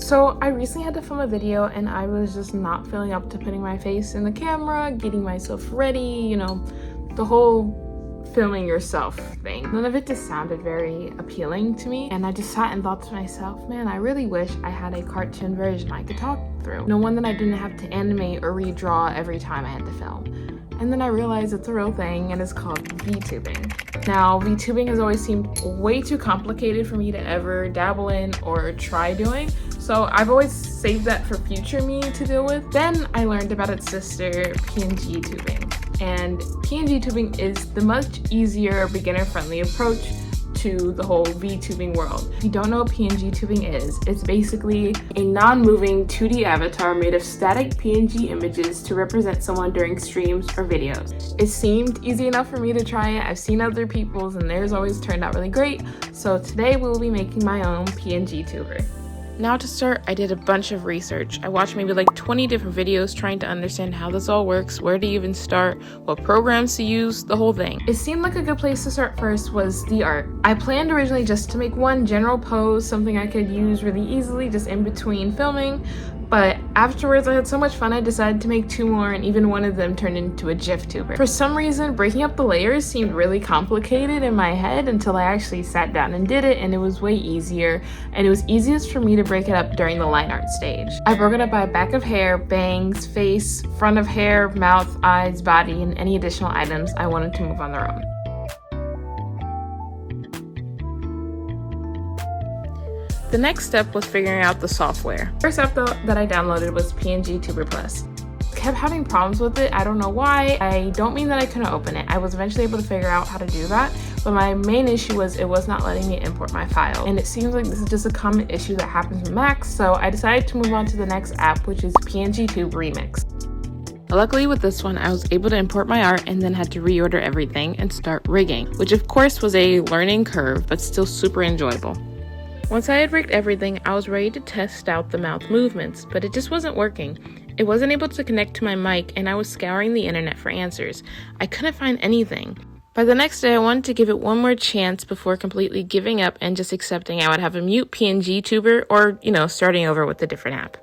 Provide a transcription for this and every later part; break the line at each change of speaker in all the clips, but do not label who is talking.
So I recently had to film a video and I was just not feeling up to putting my face in the camera, getting myself ready, you know, the whole filming yourself thing. None of it just sounded very appealing to me, and I just sat and thought to myself, man, I really wish I had a cartoon version I could talk through. No one that I didn't have to animate or redraw every time I had to film. And then I realized it's a real thing and it's called VTubing. Now, VTubing has always seemed way too complicated for me to ever dabble in or try doing, so I've always saved that for future me to deal with. Then I learned about its sister, PNGtubing. And PNGtubing is the much easier, beginner-friendly approach to the whole VTubing world. If you don't know what PNGtubing is, it's basically a non-moving 2D avatar made of static PNG images to represent someone during streams or videos. It seemed easy enough for me to try it. I've seen other people's and theirs always turned out really great. So today we will be making my own PNGtuber. Now to start, I did a bunch of research. I watched maybe like 20 different videos trying to understand how this all works, where to even start, what programs to use, the whole thing. It seemed like a good place to start first was the art. I planned originally just to make one general pose, something I could use really easily just in between filming, but afterwards I had so much fun I decided to make 2 more, and even one of them turned into a GIF-tuber. For some reason, breaking up the layers seemed really complicated in my head until I actually sat down and did it, and it was way easier, and it was easiest for me to break it up during the line art stage. I broke it up by back of hair, bangs, face, front of hair, mouth, eyes, body, and any additional items I wanted to move on their own. The next step was figuring out the software. First app that I downloaded was PNGtuber Plus. Kept having problems with it. I don't know why. I don't mean that I couldn't open it. I was eventually able to figure out how to do that, but my main issue was it was not letting me import my file. And it seems like this is just a common issue that happens with Macs, so I decided to move on to the next app, which is PNGtube Remix. Luckily with this one, I was able to import my art and then had to reorder everything and start rigging, which of course was a learning curve, but still super enjoyable. Once I had rigged everything, I was ready to test out the mouth movements, but it just wasn't working. It wasn't able to connect to my mic, and I was scouring the internet for answers. I couldn't find anything. By the next day, I wanted to give it one more chance before completely giving up and just accepting I would have a mute PNGtuber or, starting over with a different app.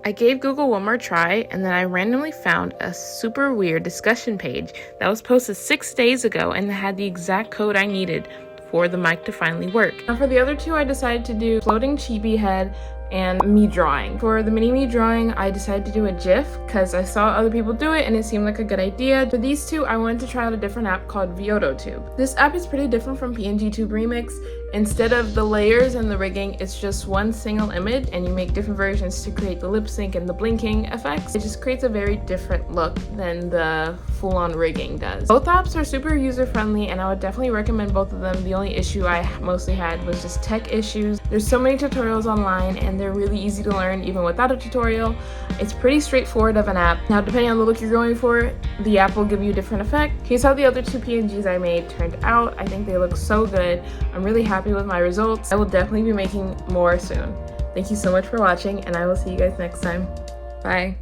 I gave Google one more try, and then I randomly found a super weird discussion page that was posted 6 days ago and had the exact code I needed for the mic to finally work. Now for the other 2, I decided to do floating chibi head and me drawing. For the mini me drawing, I decided to do a GIF because I saw other people do it and it seemed like a good idea. For these 2, I wanted to try out a different app called VyotoTube. This app is pretty different from PNGtube Remix. Instead of the layers and the rigging, it's just one single image and you make different versions to create the lip sync and the blinking effects. It just creates a very different look than the full-on rigging does. Both apps are super user-friendly and I would definitely recommend both of them. The only issue I mostly had was just tech issues. There's so many tutorials online and they're really easy to learn even without a tutorial. It's pretty straightforward of an app. Now depending on the look you're going for, the app will give you a different effect. Here's how the other 2 PNGs I made turned out. I think they look so good. I'm really happy with my results. I will definitely be making more soon. Thank you so much for watching and I will see you guys next time. Bye.